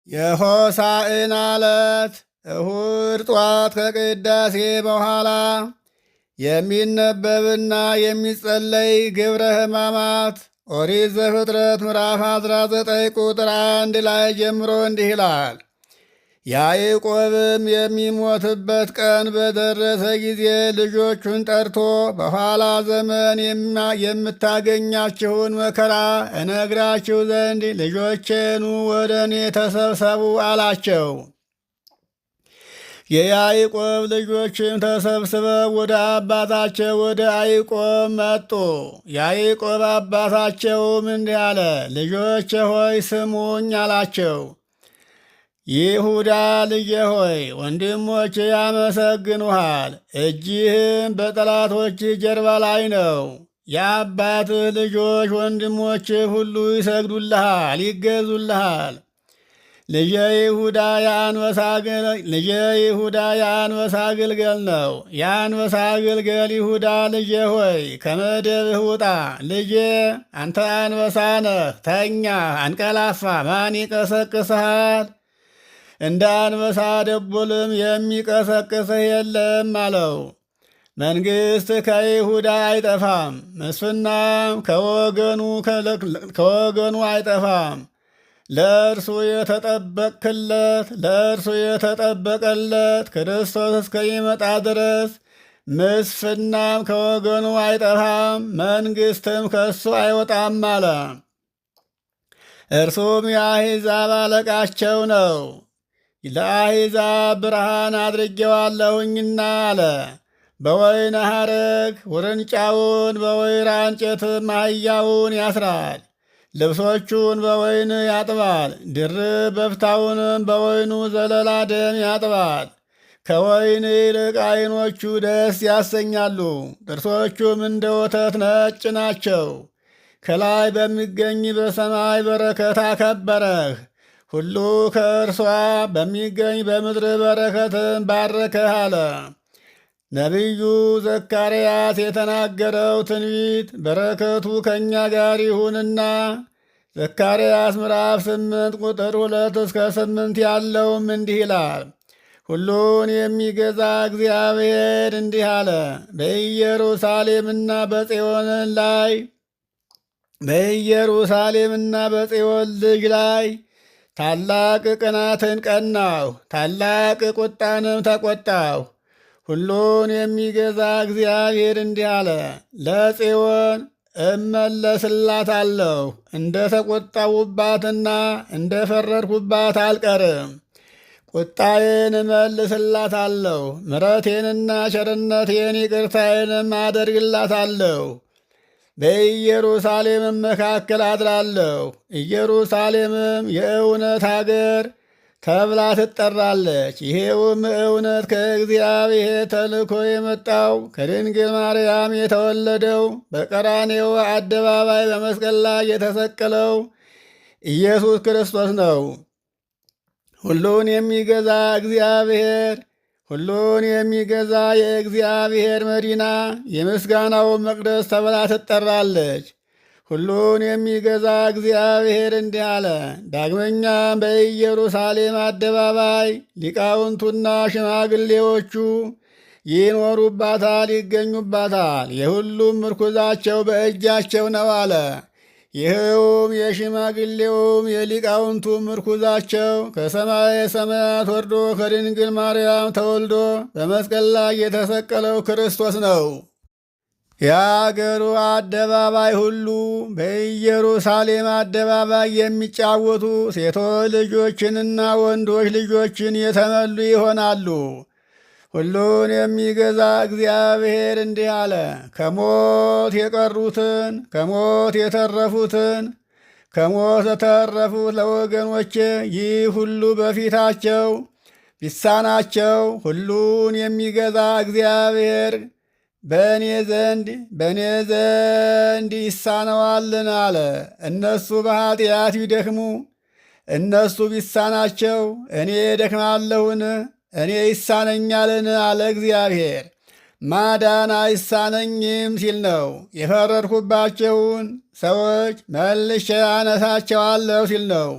የሆሳዕና ዕለት እሁድ ጧት ከቅዳሴ በኋላ የሚነበብና የሚጸለይ ግብረ ሕማማት ኦሪት ዘፍጥረት ምዕራፍ 19 ቁጥር 1 ላይ ጀምሮ እንዲህ ይላል። ያዕቆብም የሚሞትበት ቀን በደረሰ ጊዜ ልጆቹን ጠርቶ በኋላ ዘመን የምታገኛችሁን መከራ እነግራችሁ ዘንድ ልጆቼኑ ወደ እኔ ተሰብሰቡ አላቸው። የያዕቆብ ልጆችም ተሰብስበው ወደ አባታቸው ወደ ያዕቆብ መጡ። ያዕቆብ አባታቸውም እንዲህ አለ፣ ልጆቼ ሆይ ስሙኝ አላቸው። ይሁዳ ልጄ ሆይ ወንድሞች ያመሰግኑሃል፣ እጅህም በጠላቶች ጀርባ ላይ ነው። የአባትህ ልጆች ወንድሞችህ ሁሉ ይሰግዱልሃል፣ ይገዙልሃል። ልጄ ይሁዳ የአንበሳ ግልገል ነው። የአንበሳ ግልገል ይሁዳ ልጄ ሆይ ከመደብህ ውጣ። ልጄ አንተ አንበሳ ነህ፣ ተኛ አንቀላፋ፣ ማን ይቀሰቅስሃል? እንደ አንበሳ ደቦልም የሚቀሰቅስህ የለም አለው። መንግሥት ከይሁዳ አይጠፋም፣ ምስፍናም ከወገኑ አይጠፋም። ለእርሱ የተጠበቀለት ክርስቶስ እስከሚመጣ ድረስ ምስፍናም ከወገኑ አይጠፋም፣ መንግሥትም ከእሱ አይወጣም አለ። እርሱም የአሕዛብ አለቃቸው ነው። ለአሕዛብ ብርሃን አድርጌዋለሁኝና አለ። በወይን ሐረግ ውርንጫውን በወይራ እንጨትም አህያውን ያስራል። ልብሶቹን በወይን ያጥባል፣ ድርብ በፍታውንም በወይኑ ዘለላ ደም ያጥባል። ከወይን ይልቅ ዓይኖቹ ደስ ያሰኛሉ፣ ጥርሶቹም እንደ ወተት ነጭ ናቸው። ከላይ በሚገኝ በሰማይ በረከት አከበረህ፣ ሁሉ ከእርሷ በሚገኝ በምድር በረከትን ባረከህ አለ። ነቢዩ ዘካርያስ የተናገረው ትንቢት በረከቱ ከእኛ ጋር ይሁንና ዘካርያስ ምዕራፍ 8 ቁጥር 2 እስከ 8 ያለውም እንዲህ ይላል። ሁሉን የሚገዛ እግዚአብሔር እንዲህ አለ። በኢየሩሳሌምና በጽዮን ልጅ ላይ ታላቅ ቅናትን ቀናሁ፣ ታላቅ ቁጣንም ተቆጣሁ። ሁሉን የሚገዛ እግዚአብሔር እንዲህ አለ፣ ለጽዮን እመለስላታለሁ፣ እንደ ተቆጣሁባትና እንደ ፈረድሁባት አልቀርም። ቁጣዬን እመልስላታለሁ፣ ምሕረቴንና ቸርነቴን ይቅርታዬንም አደርግላታለሁ። በኢየሩሳሌምም መካከል አድራለሁ። ኢየሩሳሌምም የእውነት አገር ተብላ ትጠራለች። ይሄውም እውነት ከእግዚአብሔር ተልኮ የመጣው ከድንግል ማርያም የተወለደው በቀራኔው አደባባይ በመስቀል ላይ የተሰቀለው ኢየሱስ ክርስቶስ ነው። ሁሉን የሚገዛ የእግዚአብሔር መዲና የምስጋናው መቅደስ ተብላ ትጠራለች። ሁሉን የሚገዛ እግዚአብሔር እንዲህ አለ። ዳግመኛም በኢየሩሳሌም አደባባይ ሊቃውንቱና ሽማግሌዎቹ ይኖሩባታል፣ ይገኙባታል። የሁሉም ምርኩዛቸው በእጃቸው ነው አለ። ይኸውም የሽማግሌውም የሊቃውንቱ ምርኩዛቸው ከሰማየ ሰማያት ወርዶ ከድንግል ማርያም ተወልዶ በመስቀል ላይ የተሰቀለው ክርስቶስ ነው። የአገሩ አደባባይ ሁሉ በኢየሩሳሌም አደባባይ የሚጫወቱ ሴቶች ልጆችንና ወንዶች ልጆችን የተመሉ ይሆናሉ። ሁሉን የሚገዛ እግዚአብሔር እንዲህ አለ። ከሞት የቀሩትን ከሞት የተረፉት ለወገኖቼ ይህ ሁሉ በፊታቸው ቢሳናቸው ሁሉን የሚገዛ እግዚአብሔር በእኔ ዘንድ ይሳነዋልን አለ። እነሱ በኃጢአት ቢደክሙ እነሱ ቢሳናቸው እኔ ደክማለሁን? እኔ ይሳነኛልን አለ እግዚአብሔር። ማዳን አይሳነኝም ሲል ነው። የፈረድኩባቸውን ሰዎች መልሼ አነሳቸዋለሁ ሲል ነው።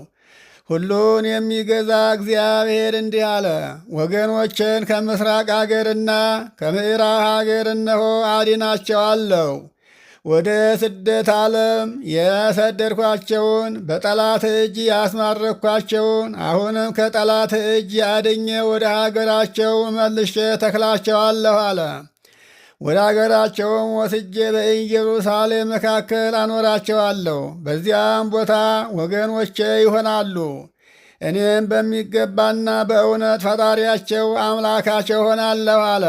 ሁሉን የሚገዛ እግዚአብሔር እንዲህ አለ። ወገኖችን ከምስራቅ አገርና ከምዕራብ አገር እነሆ አድናቸዋለሁ። ወደ ስደት ዓለም የሰደድኳቸውን በጠላት እጅ ያስማረኳቸውን አሁንም ከጠላት እጅ አድኜ ወደ ሀገራቸው መልሼ ተክላቸዋለሁ አለ። ወደ አገራቸውም ወስጄ በኢየሩሳሌም መካከል አኖራቸዋለሁ። በዚያም ቦታ ወገኖቼ ይሆናሉ። እኔም በሚገባና በእውነት ፈጣሪያቸው አምላካቸው ሆናለሁ አለ።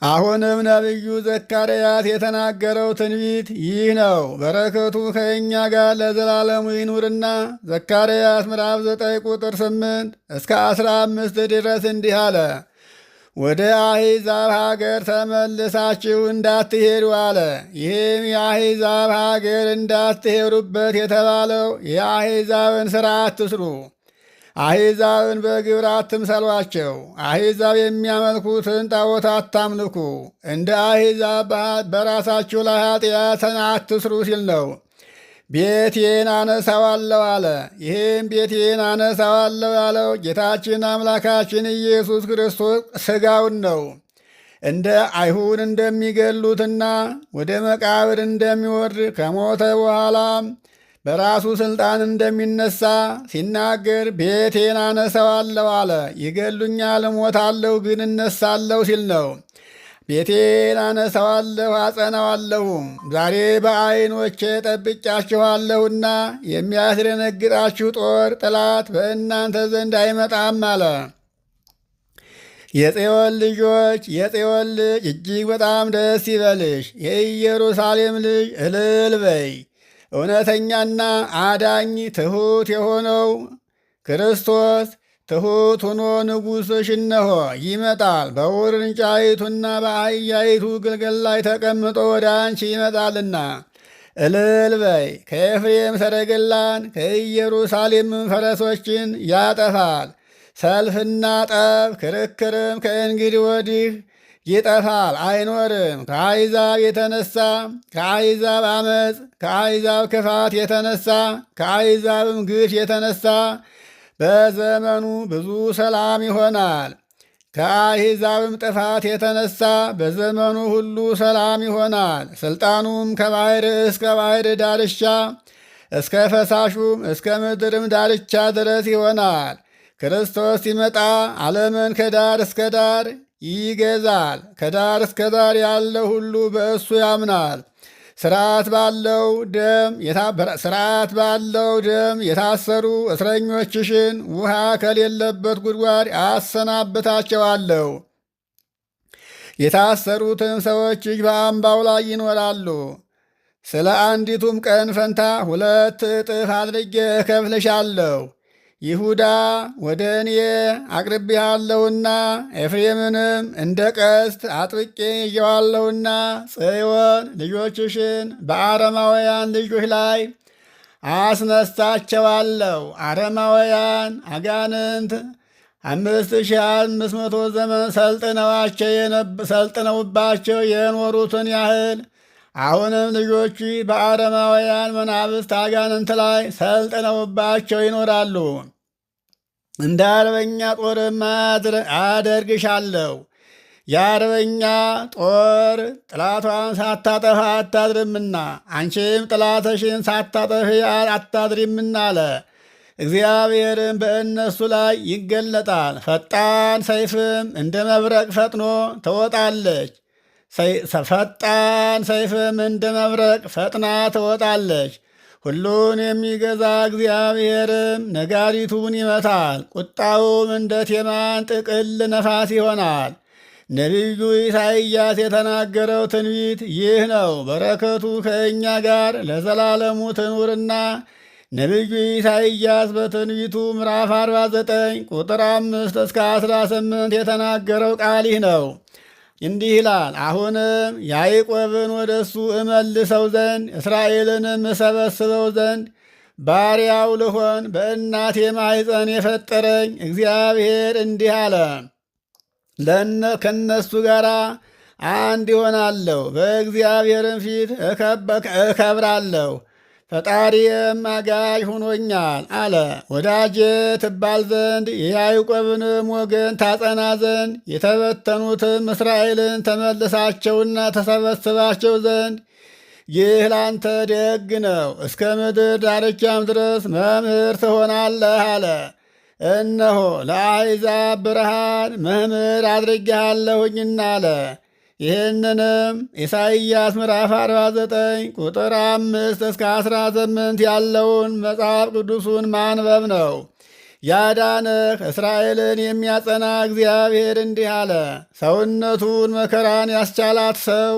አሁንም ነቢዩ ዘካርያስ የተናገረው ትንቢት ይህ ነው። በረከቱ ከእኛ ጋር ለዘላለሙ ይኑርና ዘካርያስ ምዕራፍ 9 ቁጥር 8 እስከ 15 ድረስ እንዲህ አለ። ወደ አሕዛብ ሀገር ተመልሳችሁ እንዳትሄዱ አለ። ይህም የአሕዛብ ሀገር እንዳትሄዱበት የተባለው የአሕዛብን ሥራ አትስሩ፣ አሕዛብን በግብር አትምሰሏቸው፣ አሕዛብ የሚያመልኩትን ጣዖት አታምልኩ፣ እንደ አሕዛብ በራሳችሁ ላይ ኃጢአትን አትስሩ ሲል ነው። ቤቴን አነሳዋለሁ አለ። ይህም ቤቴን አነሳዋለሁ ያለው ጌታችን አምላካችን ኢየሱስ ክርስቶስ ሥጋውን ነው። እንደ አይሁድ እንደሚገሉትና ወደ መቃብር እንደሚወርድ ከሞተ በኋላም በራሱ ሥልጣን እንደሚነሳ ሲናገር ቤቴን አነሳዋለሁ አለ። ይገሉኛል፣ እሞታለሁ፣ ግን እነሳለሁ ሲል ነው። ቤቴን አነሳዋለሁ አጸናዋለሁም። ዛሬ በዓይኖቼ ጠብቄያችኋለሁና የሚያስደነግጣችሁ ጦር ጠላት በእናንተ ዘንድ አይመጣም አለ። የጽዮን ልጆች፣ የጽዮን ልጅ እጅግ በጣም ደስ ይበልሽ፣ የኢየሩሳሌም ልጅ እልል በይ። እውነተኛና አዳኝ ትሑት የሆነው ክርስቶስ ትሑት ሆኖ ንጉሥሽ እነሆ ይመጣል፣ በውርንጫይቱና በአህያይቱ ግልገል ላይ ተቀምጦ ወደ አንቺ ይመጣልና እልል በይ። ከኤፍሬም ሰረገላን ከኢየሩሳሌምም ፈረሶችን ያጠፋል። ሰልፍና ጠብ ክርክርም ከእንግዲህ ወዲህ ይጠፋል አይኖርም። ከአሕዛብ የተነሳ ከአሕዛብ አመፅ ከአሕዛብ ክፋት የተነሳ ከአሕዛብም ግፍ የተነሳ በዘመኑ ብዙ ሰላም ይሆናል። ከአሕዛብም ጥፋት የተነሳ በዘመኑ ሁሉ ሰላም ይሆናል። ሥልጣኑም ከባሕር እስከ ባሕር ዳርቻ እስከ ፈሳሹም እስከ ምድርም ዳርቻ ድረስ ይሆናል። ክርስቶስ ሲመጣ ዓለምን ከዳር እስከ ዳር ይገዛል። ከዳር እስከ ዳር ያለ ሁሉ በእሱ ያምናል። ስርዓት ባለው ደም የታሰሩ እስረኞችሽን ውሃ ከሌለበት ጉድጓድ አሰናብታቸዋለሁ። የታሰሩትን ሰዎችሽ በአምባው ላይ ይኖራሉ። ስለ አንዲቱም ቀን ፈንታ 2 እጥፍ አድርጌ እከፍልሻለሁ። ይሁዳ ወደ እኔ አቅርቤሃለሁና ኤፍሬምንም እንደ ቀስት አጥብቄ ይዤዋለሁና ጽዮን ልጆችሽን በአረማውያን ልጆች ላይ አስነሳቸዋለሁ። አረማውያን አጋንንት 5500 ዘመን ሰልጥነውባቸው የኖሩትን ያህል አሁንም ልጆቹ በአረማውያን መናብስት አጋንንት ላይ ሰልጥነውባቸው ይኖራሉ። እንደ አርበኛ ጦርም አደርግሻለሁ። የአርበኛ ጦር ጥላቷን ሳታጠፋ አታድርምና አንቺም ጥላትሽን ሳታጠፊ አታድሪምና አለ። እግዚአብሔርም በእነሱ ላይ ይገለጣል። ፈጣን ሰይፍም እንደ መብረቅ ፈጥኖ ትወጣለች። ፈጣን ሰይፍም እንደ መብረቅ ፈጥና ትወጣለች። ሁሉን የሚገዛ እግዚአብሔርም ነጋሪቱን ይመታል። ቁጣውም እንደ ቴማን ጥቅል ነፋስ ይሆናል። ነቢዩ ኢሳይያስ የተናገረው ትንቢት ይህ ነው። በረከቱ ከእኛ ጋር ለዘላለሙ ትኑርና ነቢዩ ኢሳይያስ በትንቢቱ ምዕራፍ 49 ቁጥር 5 እስከ 18 የተናገረው ቃል ይህ ነው። እንዲህ ይላል። አሁንም ያዕቆብን ወደ እሱ እመልሰው ዘንድ እስራኤልንም እሰበስበው ዘንድ ባሪያው ልሆን በእናቴ ማኅፀን የፈጠረኝ እግዚአብሔር እንዲህ አለ። ከእነሱ ጋር አንድ ይሆናለሁ፣ በእግዚአብሔርም ፊት እከብራለሁ። ፈጣሪም አጋዥ ሆኖኛል አለ። ወዳጄ ትባል ዘንድ የያዕቆብንም ወገን ታጸና ዘንድ የተበተኑትም እስራኤልን ተመልሳቸውና ተሰበስባቸው ዘንድ ይህ ላንተ ደግ ነው። እስከ ምድር ዳርቻም ድረስ መምህር ትሆናለህ አለ። እነሆ ለአሕዛብ ብርሃን መምህር አድርጌሃለሁኝና አለ። ይህንንም ኢሳይያስ ምዕራፍ 49 ቁጥር 5 እስከ 18 ያለውን መጽሐፍ ቅዱሱን ማንበብ ነው። ያዳነህ እስራኤልን የሚያጸና እግዚአብሔር እንዲህ አለ። ሰውነቱን መከራን ያስቻላት ሰው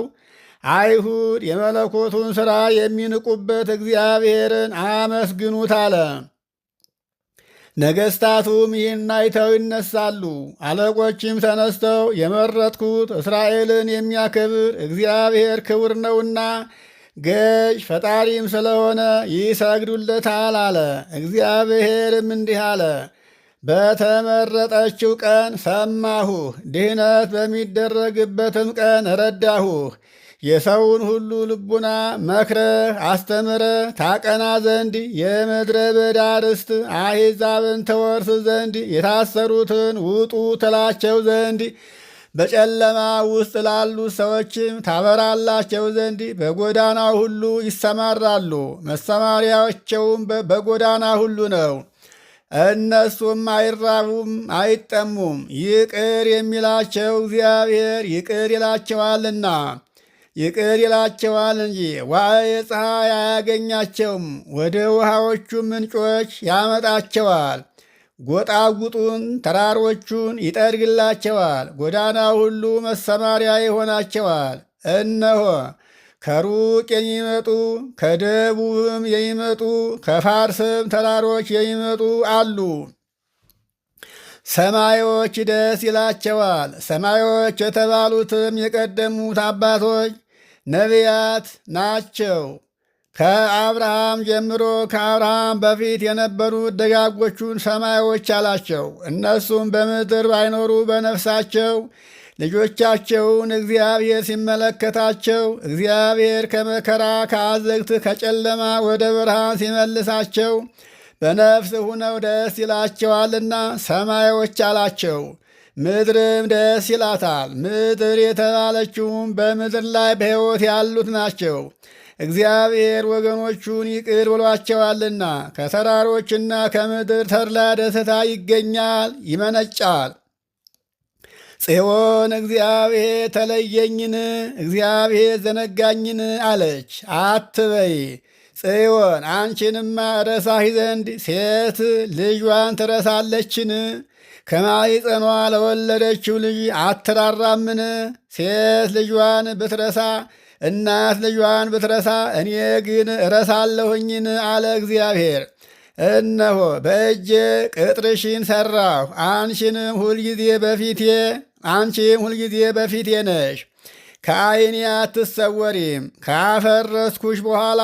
አይሁድ የመለኮቱን ሥራ የሚንቁበት እግዚአብሔርን አመስግኑት አለ። ነገሥታቱም ይህን አይተው ይነሳሉ። አለቆችም ተነስተው የመረጥኩት እስራኤልን የሚያከብር እግዚአብሔር ክቡር ነውና ገዥ ፈጣሪም ስለሆነ ይሰግዱለታል አለ። እግዚአብሔርም እንዲህ አለ። በተመረጠችው ቀን ሰማሁህ፣ ድህነት በሚደረግበትም ቀን ረዳሁህ። የሰውን ሁሉ ልቡና መክረህ አስተምረህ ታቀና ዘንድ የምድረ በዳ ርስት አሕዛብን ተወርስ ዘንድ የታሰሩትን ውጡ ትላቸው ዘንድ በጨለማ ውስጥ ላሉት ሰዎችም ታበራላቸው ዘንድ በጎዳና ሁሉ ይሰማራሉ። መሰማሪያቸውም በጎዳና ሁሉ ነው። እነሱም አይራቡም አይጠሙም። ይቅር የሚላቸው እግዚአብሔር ይቅር ይላቸዋልና ይቅር ይላቸዋል እንጂ ዋዕየ ፀሐይ አያገኛቸውም። ወደ ውሃዎቹ ምንጮች ያመጣቸዋል። ጎጣጉጡን ተራሮቹን ይጠርግላቸዋል። ጎዳና ሁሉ መሰማሪያ ይሆናቸዋል። እነሆ ከሩቅ የሚመጡ ከደቡብም የሚመጡ ከፋርስም ተራሮች የሚመጡ አሉ። ሰማዮች ደስ ይላቸዋል። ሰማዮች የተባሉትም የቀደሙት አባቶች ነቢያት ናቸው። ከአብርሃም ጀምሮ ከአብርሃም በፊት የነበሩት ደጋጎቹን ሰማዮች አላቸው። እነሱም በምድር ባይኖሩ በነፍሳቸው ልጆቻቸውን እግዚአብሔር ሲመለከታቸው እግዚአብሔር ከመከራ ከአዘግት ከጨለማ ወደ ብርሃን ሲመልሳቸው በነፍስ ሁነው ደስ ይላቸዋልና ሰማዮች አላቸው። ምድርም ደስ ይላታል። ምድር የተባለችውም በምድር ላይ በሕይወት ያሉት ናቸው። እግዚአብሔር ወገኖቹን ይቅር ብሏቸዋልና ከተራሮችና ከምድር ተድላ ደስታ ይገኛል ይመነጫል። ጽዮን እግዚአብሔር ተለየኝን፣ እግዚአብሔር ዘነጋኝን አለች አትበይ። ጽዮን አንቺንማ ረሳሽ ዘንድ ሴት ልጇን ትረሳለችን? ከማኅፀኗ ለወለደችው ልጅ አትራራምን? ሴት ልጇን ብትረሳ እናት ልጇን ብትረሳ እኔ ግን እረሳለሁኝን? አለ እግዚአብሔር። እነሆ በእጄ ቅጥርሽን ሠራሁ፣ አንቺም ሁልጊዜ በፊቴ ነሽ። ከዓይኔ አትሰወሪም። ካፈረስኩሽ በኋላ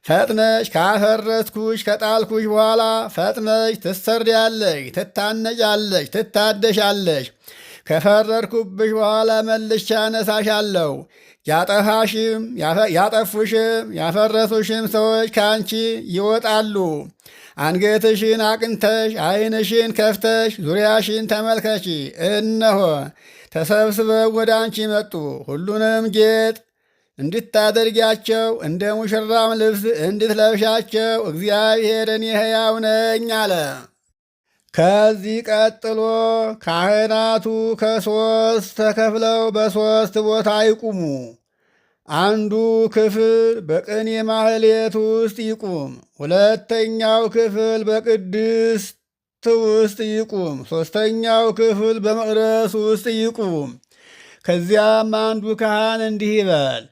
ፈጥነሽ ካፈረስኩሽ ከጣልኩሽ በኋላ ፈጥነሽ ትሰሪያለሽ፣ ትታነጫለሽ፣ ትታደሻለሽ። ከፈረድኩብሽ በኋላ መልሼ አነሳሻለሁ። ያጠፉሽም ያፈረሱሽም ሰዎች ከአንቺ ይወጣሉ። አንገትሽን አቅንተሽ ዓይንሽን ከፍተሽ ዙሪያሽን ተመልከቺ። እነሆ ተሰብስበው ወደ አንቺ መጡ። ሁሉንም ጌጥ እንድታደርጊያቸው እንደ ሙሽራም ልብስ እንድትለብሻቸው እግዚአብሔር እኔ ሕያው ነኝ አለ። ከዚህ ቀጥሎ ካህናቱ ከሦስት ተከፍለው በሦስት ቦታ ይቁሙ። አንዱ ክፍል በቅኔ ማህሌት ውስጥ ይቁም። ሁለተኛው ክፍል በቅድስት ውስጥ ይቁም። ሦስተኛው ክፍል በመቅደስ ውስጥ ይቁም። ከዚያም አንዱ ካህን እንዲህ ይበል፣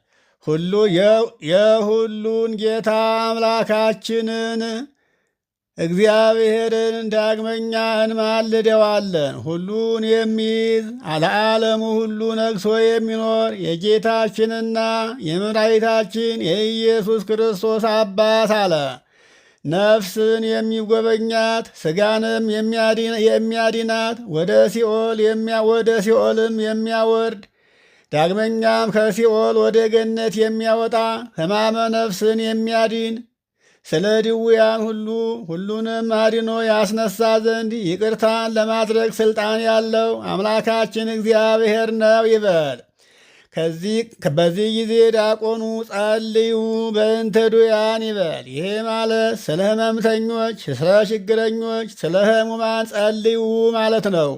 የሁሉን ጌታ አምላካችንን እግዚአብሔርን ዳግመኛ እንማልደዋለን። ሁሉን የሚይዝ ለዓለሙ ሁሉ ነግሶ የሚኖር የጌታችንና የመድኃኒታችን የኢየሱስ ክርስቶስ አባት አለ። ነፍስን የሚጎበኛት ሥጋንም የሚያድናት ወደ ሲኦልም የሚያወርድ ዳግመኛም ከሲኦል ወደ ገነት የሚያወጣ ሕማመ ነፍስን የሚያድን ስለ ድውያን ሁሉንም አድኖ ያስነሳ ዘንድ ይቅርታን ለማድረግ ሥልጣን ያለው አምላካችን እግዚአብሔር ነው ይበል። በዚህ ጊዜ ዲያቆኑ ጸልዩ በእንተ ድውያን ይበል። ይሄ ማለት ስለ ሕመምተኞች፣ ስለ ችግረኞች፣ ስለ ሕሙማን ጸልዩ ማለት ነው።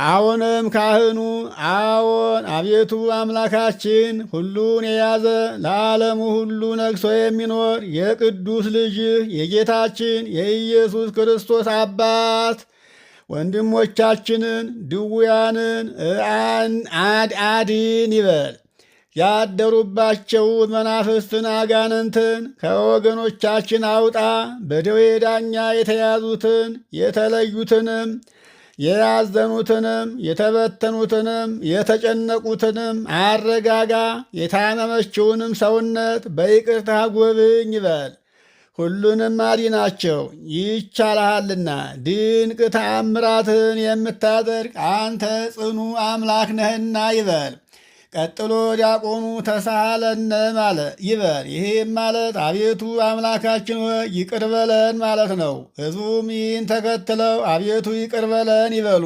አሁንም ካህኑ አዎን አቤቱ አምላካችን ሁሉን የያዘ ለዓለሙ ሁሉ ነግሶ የሚኖር የቅዱስ ልጅህ የጌታችን የኢየሱስ ክርስቶስ አባት ወንድሞቻችንን ድውያንን አድን ይበል። ያደሩባቸውን መናፍስትን አጋንንትን ከወገኖቻችን አውጣ። በደዌ ዳኛ የተያዙትን የተለዩትንም የያዘኑትንም የተበተኑትንም የተጨነቁትንም አረጋጋ። የታመመችውንም ሰውነት በይቅርታ ጎብኝ ይበል። ሁሉንም አድናቸው ይቻልሃልና። ድንቅ ተአምራትን የምታደርግ አንተ ጽኑ አምላክ ነህና ይበል። ቀጥሎ ዲያቆኑ ተሳሃለነ ይበል። ይህም ማለት አቤቱ አምላካችን ሆይ ይቅር በለን ማለት ነው። ሕዝቡም ይህን ተከትለው አቤቱ ይቅር በለን ይበሉ።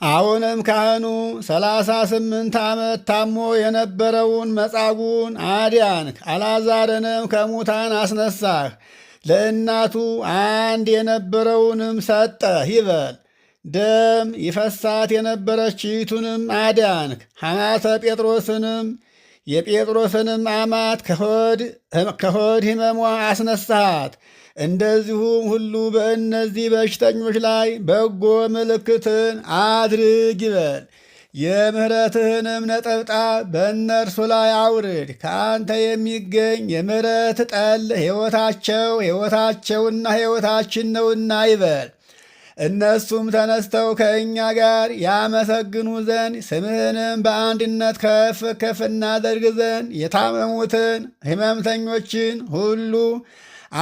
አሁንም ካህኑ 38 ዓመት ታሞ የነበረውን መጻጉዕን አዳንክ፣ አልዓዛርንም ከሙታን አስነሳህ፣ ለእናቱ አንድ የነበረውንም ሰጠህ ይበል። ደም ይፈሳት የነበረችቱንም አዳንክ፣ ሐማተ ጴጥሮስንም የጴጥሮስንም አማት ከሆድ ሕመሟ አስነሳሃት። እንደዚሁም ሁሉ በእነዚህ በሽተኞች ላይ በጎ ምልክትን አድርግ ይበል። የምሕረትህንም ነጠብጣብ በእነርሱ ላይ አውርድ። ከአንተ የሚገኝ የምሕረት ጠል ሕይወታቸውና ሕይወታችን ነውና ይበል። እነሱም ተነስተው ከእኛ ጋር ያመሰግኑ ዘንድ ስምህንም በአንድነት ከፍ ከፍ እናደርግ ዘንድ የታመሙትን ሕመምተኞችን ሁሉ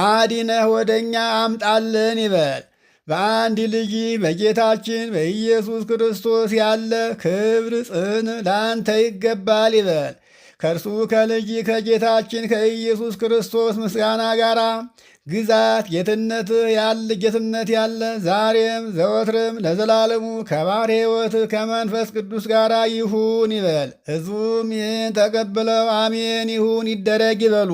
አዲነህ ወደ እኛ አምጣልን ይበል። በአንድ ልጅ በጌታችን በኢየሱስ ክርስቶስ ያለ ክብር ጽን ለአንተ ይገባል ይበል። ከእርሱ ከልጅ ከጌታችን ከኢየሱስ ክርስቶስ ምስጋና ጋር ግዛት ጌትነት ያለ ዛሬም ዘወትርም ለዘላለሙ ከባሕርይ ሕይወት ከመንፈስ ቅዱስ ጋር ይሁን ይበል። ሕዝቡም ይህን ተቀብለው አሜን ይሁን ይደረግ ይበሉ።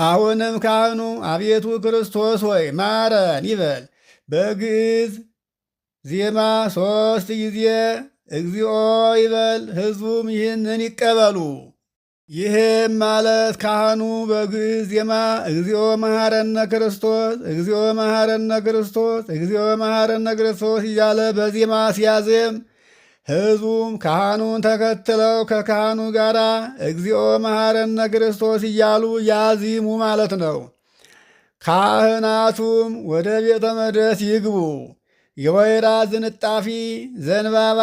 አሁንም ካህኑ አቤቱ ክርስቶስ ሆይ ማረን ይበል። በግዕዝ ዜማ 3 ጊዜ እግዚኦ ይበል። ሕዝቡም ይህንን ይቀበሉ። ይህም ማለት ካህኑ በግዕዝ ዜማ እግዚኦ መሐረነ ክርስቶስ፣ እግዚኦ መሐረነ ክርስቶስ፣ እግዚኦ መሐረነ ክርስቶስ እያለ በዜማ ሲያዜም ሕዝቡም ካህኑን ተከትለው ከካህኑ ጋር እግዚኦ መሐረነ ክርስቶስ እያሉ ያዚሙ ማለት ነው። ካህናቱም ወደ ቤተ መቅደስ ይግቡ። የወይራ ዝንጣፊ ዘንባባ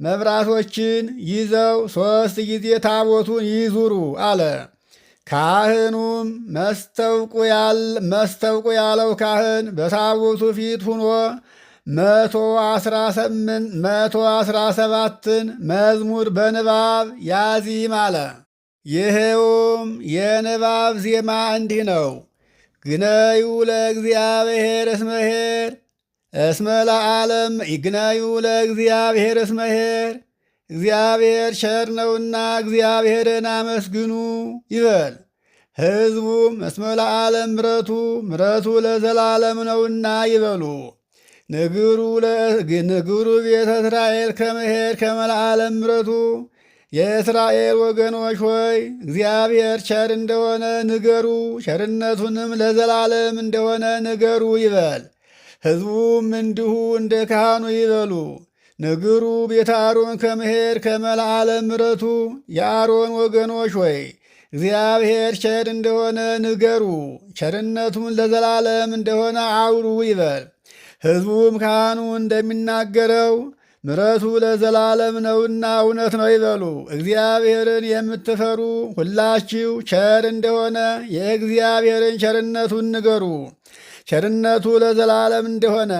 መብራቶችን ይዘው 3 ጊዜ ታቦቱን ይዙሩ አለ። ካህኑም መስተውቁ ያለው ካህን በታቦቱ ፊት ሁኖ 117ን መዝሙር በንባብ ያዚም አለ። ይኸውም የንባብ ዜማ እንዲህ ነው። ግነዩ ለእግዚአብሔር እስመ ኄር እስመ ለዓለም ይግነዩ ለእግዚአብሔር እስመ ኄር፣ እግዚአብሔር ቸር ነውና እግዚአብሔርን አመስግኑ ይበል። ሕዝቡም እስመ ለዓለም ምሕረቱ ለዘላለም ነውና ይበሉ። ንግሩ ቤተ እስራኤል ከመ ኄር ከመ ለዓለም ምሕረቱ፣ የእስራኤል ወገኖች ሆይ እግዚአብሔር ቸር እንደሆነ ንገሩ፣ ቸርነቱንም ለዘላለም እንደሆነ ንገሩ ይበል። ሕዝቡም እንዲሁ እንደ ካህኑ ይበሉ። ንግሩ ቤተ አሮን ከመ ኄር ከመ ለዓለም ምሕረቱ፣ የአሮን ወገኖች ሆይ እግዚአብሔር ቸር እንደሆነ ንገሩ፣ ቸርነቱን ለዘላለም እንደሆነ አውሩ ይበል። ሕዝቡም ካህኑ እንደሚናገረው ምሕረቱ ለዘላለም ነውና እውነት ነው ይበሉ። እግዚአብሔርን የምትፈሩ ሁላችሁ ቸር እንደሆነ የእግዚአብሔርን ቸርነቱን ንገሩ፣ ቸርነቱ ለዘላለም እንደሆነ።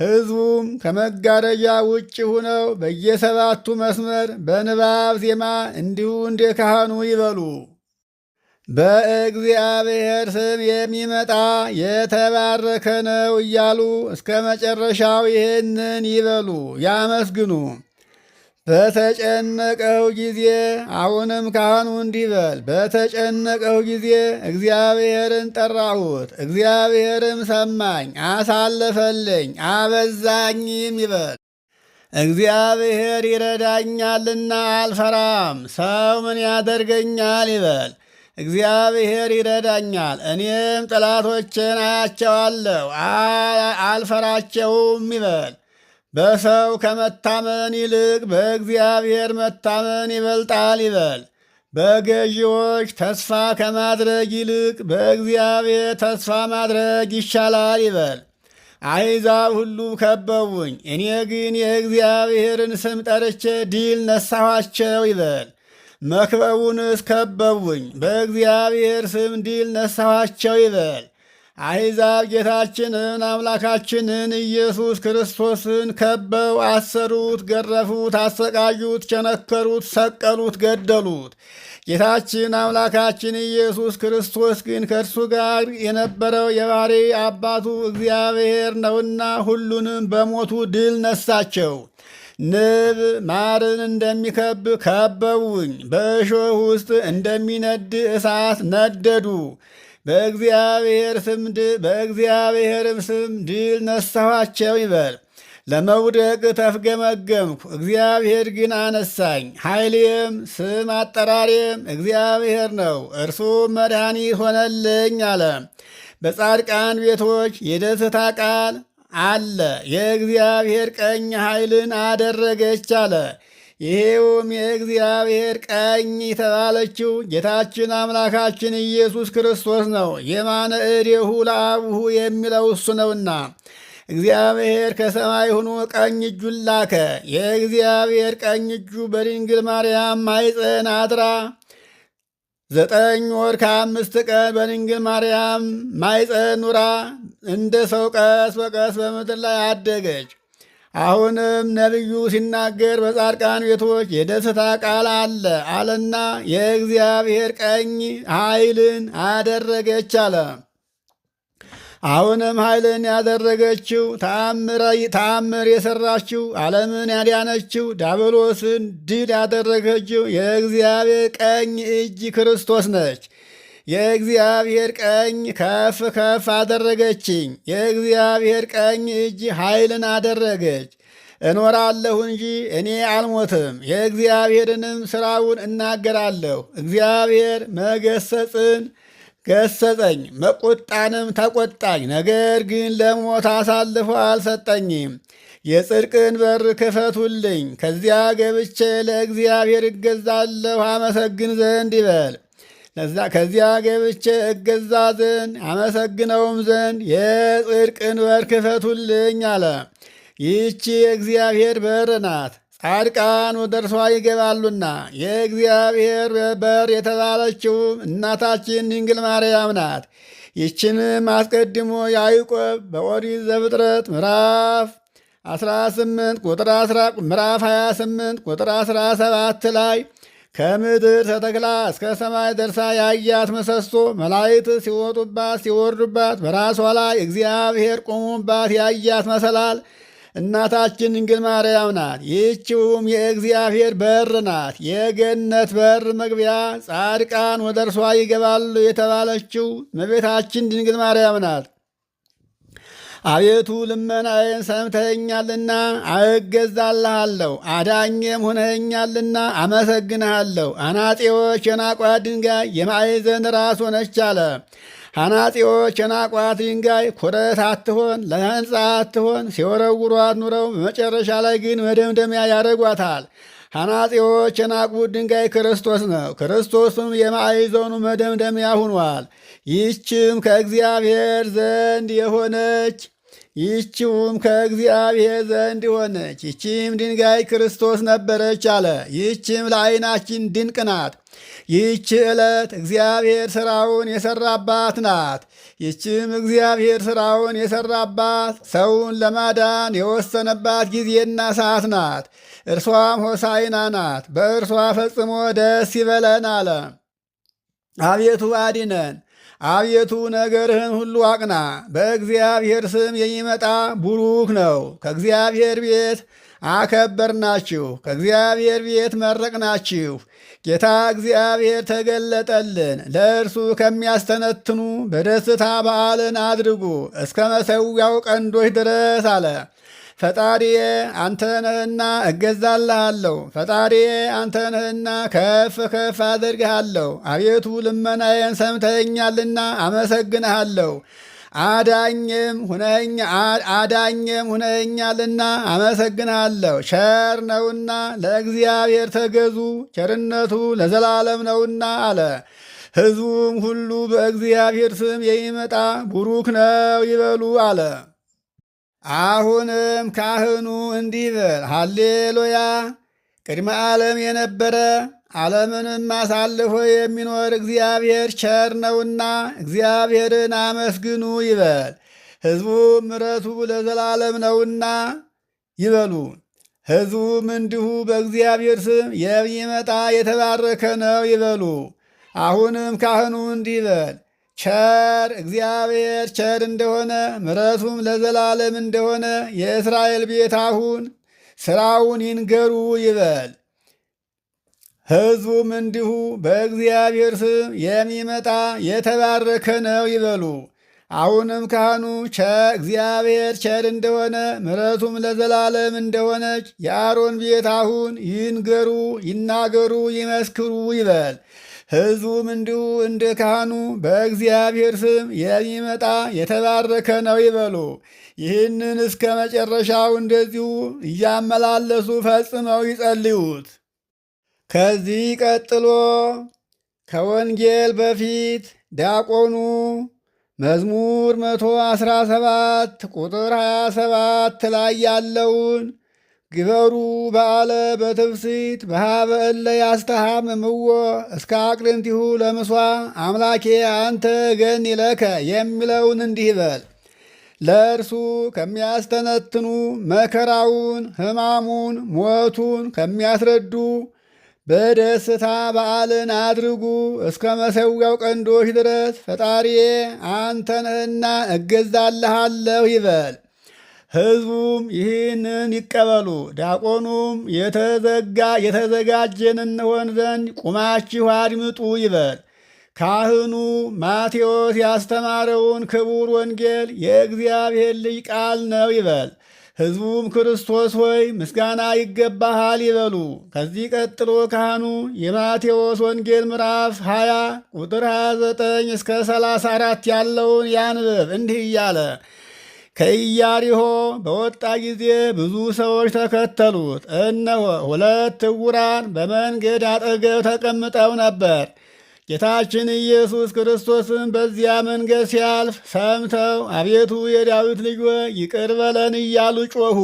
ሕዝቡም ከመጋረጃ ውጭ ሁነው በየ7ቱ መስመር በንባብ ዜማ እንዲሁ እንደ ካህኑ ይበሉ። በእግዚአብሔር ስም የሚመጣ የተባረከ ነው እያሉ እስከ መጨረሻው ይህንን ይበሉ ያመስግኑ። በተጨነቀው ጊዜ አሁንም ካህኑ እንዲበል፣ በተጨነቀው ጊዜ እግዚአብሔርን ጠራሁት፣ እግዚአብሔርም ሰማኝ፣ አሳለፈልኝ፣ አበዛኝም ይበል። እግዚአብሔር ይረዳኛልና አልፈራም፣ ሰው ምን ያደርገኛል ይበል። እግዚአብሔር ይረዳኛል፣ እኔም ጠላቶችን አያቸዋለሁ፣ አልፈራቸውም ይበል። በሰው ከመታመን ይልቅ በእግዚአብሔር መታመን ይበልጣል ይበል። በገዢዎች ተስፋ ከማድረግ ይልቅ በእግዚአብሔር ተስፋ ማድረግ ይሻላል ይበል። አሕዛብ ሁሉ ከበቡኝ፣ እኔ ግን የእግዚአብሔርን ስም ጠርቼ ድል ነሳኋቸው ይበል። መክበቡንስ ከበቡኝ፣ በእግዚአብሔር ስም ድል ነሳኋቸው ይበል። አሕዛብ ጌታችንን አምላካችንን ኢየሱስ ክርስቶስን ከበው አሰሩት፣ ገረፉት፣ አሰቃዩት፣ ቸነከሩት፣ ሰቀሉት፣ ገደሉት። ጌታችን አምላካችን ኢየሱስ ክርስቶስ ግን ከእርሱ ጋር የነበረው የባሕሪ አባቱ እግዚአብሔር ነውና ሁሉንም በሞቱ ድል ነሳቸው። ንብ ማርን እንደሚከብ ከበቡኝ፣ በእሾህ ውስጥ እንደሚነድ እሳት ነደዱ። በእግዚአብሔርም ስም ድል ነሳኋቸው ይበል። ለመውደቅ ተፍገመገምኩ፣ እግዚአብሔር ግን አነሳኝ። ኃይሌም ስም አጠራሬም እግዚአብሔር ነው፣ እርሱም መድኃኒት ሆነልኝ አለ። በጻድቃን ቤቶች የደስታ ቃል አለ፣ የእግዚአብሔር ቀኝ ኃይልን አደረገች አለ። ይሄውም የእግዚአብሔር ቀኝ የተባለችው ጌታችን አምላካችን ኢየሱስ ክርስቶስ ነው። የማነ እዴሁ ለአቡሁ የሚለው እሱ ነውና እግዚአብሔር ከሰማይ ሆኖ ቀኝ እጁን ላከ። የእግዚአብሔር ቀኝ እጁ በድንግል ማርያም ማኅፀን አድራ 9 ወር ከ5 ቀን በድንግል ማርያም ማኅፀን ኑራ እንደ ሰው ቀስ በቀስ በምድር ላይ አደገች። አሁንም ነቢዩ ሲናገር በጻድቃን ቤቶች የደስታ ቃል አለ አለና የእግዚአብሔር ቀኝ ኃይልን አደረገች አለ። አሁንም ኃይልን ያደረገችው ተአምር የሰራችው ዓለምን ያዳነችው ዲያብሎስን ድል ያደረገችው የእግዚአብሔር ቀኝ እጅ ክርስቶስ ነች። የእግዚአብሔር ቀኝ ከፍ ከፍ አደረገችኝ። የእግዚአብሔር ቀኝ እጅ ኃይልን አደረገች። እኖራለሁ እንጂ እኔ አልሞትም፣ የእግዚአብሔርንም ሥራውን እናገራለሁ። እግዚአብሔር መገሰጽን ገሰጸኝ፣ መቆጣንም ተቆጣኝ። ነገር ግን ለሞት አሳልፎ አልሰጠኝም። የጽድቅን በር ክፈቱልኝ፣ ከዚያ ገብቼ ለእግዚአብሔር እገዛለሁ አመሰግን ዘንድ ይበል። ከዚያ ገብቼ እገዛ ዘንድ አመሰግነውም ዘንድ የጽድቅን በር ክፈቱልኝ አለ። ይህቺ የእግዚአብሔር በር ናት፣ ጻድቃን ወደ እርሷ ይገባሉና። የእግዚአብሔር በር የተባለችውም እናታችን ድንግል ማርያም ናት። ይችንም አስቀድሞ ያዕቆብ በኦሪት ዘፍጥረት ምዕራፍ 28 ምዕራፍ 28 ቁጥር 17 ላይ ከምድር ተተክላ እስከ ሰማይ ደርሳ ያያት ምሰሶ መላእክት ሲወጡባት ሲወርዱባት በራሷ ላይ እግዚአብሔር ቆሙባት ያያት መሰላል እናታችን ድንግል ማርያም ናት። ይህችውም የእግዚአብሔር በር ናት፣ የገነት በር መግቢያ፣ ጻድቃን ወደ እርሷ ይገባሉ የተባለችው እመቤታችን ድንግል ማርያም ናት። አቤቱ ልመናዬን ሰምተኸኛልና እገዛልሃለሁ፣ አዳኜም ሆነኸኛልና አመሰግንሃለሁ። አናጢዎች የናቋት ድንጋይ የማዕዘን ራስ ሆነች አለ። አናጢዎች የናቋት ድንጋይ ኩረት አትሆን፣ ለሕንፃ አትሆን፣ ሲወረውሯት ኑረው በመጨረሻ ላይ ግን መደምደሚያ ያደርጓታል። አናጢዎች የናቁት ድንጋይ ክርስቶስ ነው። ክርስቶስም የማዕዘኑ መደምደሚያ ሆኗል። ይህችም ከእግዚአብሔር ዘንድ የሆነች ይህችውም ከእግዚአብሔር ዘንድ ሆነች። ይህችም ድንጋይ ክርስቶስ ነበረች አለ። ይህችም ለዓይናችን ድንቅ ናት። ይህች ዕለት እግዚአብሔር ሥራውን የሠራባት ናት። ይህችም እግዚአብሔር ሥራውን የሠራባት ሰውን ለማዳን የወሰነባት ጊዜና ሰዓት ናት። እርሷም ሆሳዕና ናት። በእርሷ ፈጽሞ ደስ ይበለን አለ። አቤቱ አድነን። አቤቱ ነገርህን ሁሉ አቅና። በእግዚአብሔር ስም የሚመጣ ቡሩክ ነው። ከእግዚአብሔር ቤት አከበርናችሁ፣ ከእግዚአብሔር ቤት መረቅናችሁ። ጌታ እግዚአብሔር ተገለጠልን። ለእርሱ ከሚያስተነትኑ በደስታ በዓልን አድርጉ እስከ መሠዊያው ቀንዶች ድረስ አለ። ፈጣሪዬ አንተ ነህና እገዛልሃለሁ። ፈጣሪዬ አንተ ነህና ከፍ ከፍ አደርግሃለሁ። አቤቱ ልመናዬን ሰምተኸኛልና አመሰግንሃለሁ። አዳኝም ሁነኸኛልና አመሰግንሃለሁ። ቸር ነውና ለእግዚአብሔር ተገዙ፣ ቸርነቱ ለዘላለም ነውና አለ። ሕዝቡም ሁሉ በእግዚአብሔር ስም የሚመጣ ቡሩክ ነው ይበሉ አለ። አሁንም ካህኑ እንዲህ በል፣ ሃሌሉያ። ቅድመ ዓለም የነበረ ዓለምንም አሳልፎ የሚኖር እግዚአብሔር ቸር ነውና እግዚአብሔርን አመስግኑ ይበል። ሕዝቡም ምሕረቱ ለዘላለም ነውና ይበሉ። ሕዝቡም እንዲሁ በእግዚአብሔር ስም የሚመጣ የተባረከ ነው ይበሉ። አሁንም ካህኑ እንዲህ በል፣ ቸር እግዚአብሔር ቸር እንደሆነ ምሕረቱም ለዘላለም እንደሆነ የእስራኤል ቤት አሁን ሥራውን ይንገሩ ይበል። ሕዝቡም እንዲሁ በእግዚአብሔር ስም የሚመጣ የተባረከ ነው ይበሉ። አሁንም ካህኑ እግዚአብሔር ቸር እንደሆነ ምሕረቱም ለዘላለም እንደሆነች የአሮን ቤት አሁን ይንገሩ፣ ይናገሩ፣ ይመስክሩ ይበል። ሕዝቡም እንዲሁ እንደ ካህኑ በእግዚአብሔር ስም የሚመጣ የተባረከ ነው ይበሉ። ይህንን እስከ መጨረሻው እንደዚሁ እያመላለሱ ፈጽመው ይጸልዩት። ከዚህ ቀጥሎ ከወንጌል በፊት ዲያቆኑ መዝሙር 117 ቁጥር 27 ላይ ያለውን ግበሩ በዓለ በትፍሲት በሃበ እለ ያስተሃምምዎ እስከ አቅርንቲሁ ለምሷ አምላኬ አንተ ገኒ ለከ የሚለውን እንዲህ በል። ለእርሱ ከሚያስተነትኑ መከራውን፣ ሕማሙን፣ ሞቱን ከሚያስረዱ በደስታ በዓልን አድርጉ እስከ መሠዊያው ቀንዶች ድረስ ፈጣሪዬ አንተ ነህና እገዛልሃለሁ ይበል። ሕዝቡም ይህንን ይቀበሉ። ዲያቆኑም የተዘጋጀን እንሆን ዘንድ ቁማችሁ አድምጡ ይበል። ካህኑ ማቴዎስ ያስተማረውን ክቡር ወንጌል የእግዚአብሔር ልጅ ቃል ነው ይበል። ሕዝቡም ክርስቶስ ሆይ ምስጋና ይገባሃል ይበሉ። ከዚህ ቀጥሎ ካህኑ የማቴዎስ ወንጌል ምዕራፍ 20 ቁጥር 29 እስከ 34 ያለውን ያንብብ እንዲህ እያለ ከኢያሪሆ በወጣ ጊዜ ብዙ ሰዎች ተከተሉት። እነሆ ሁለት ዕውራን በመንገድ አጠገብ ተቀምጠው ነበር። ጌታችን ኢየሱስ ክርስቶስም በዚያ መንገድ ሲያልፍ ሰምተው አቤቱ የዳዊት ልጅ ሆይ ይቅር በለን እያሉ ጮኹ።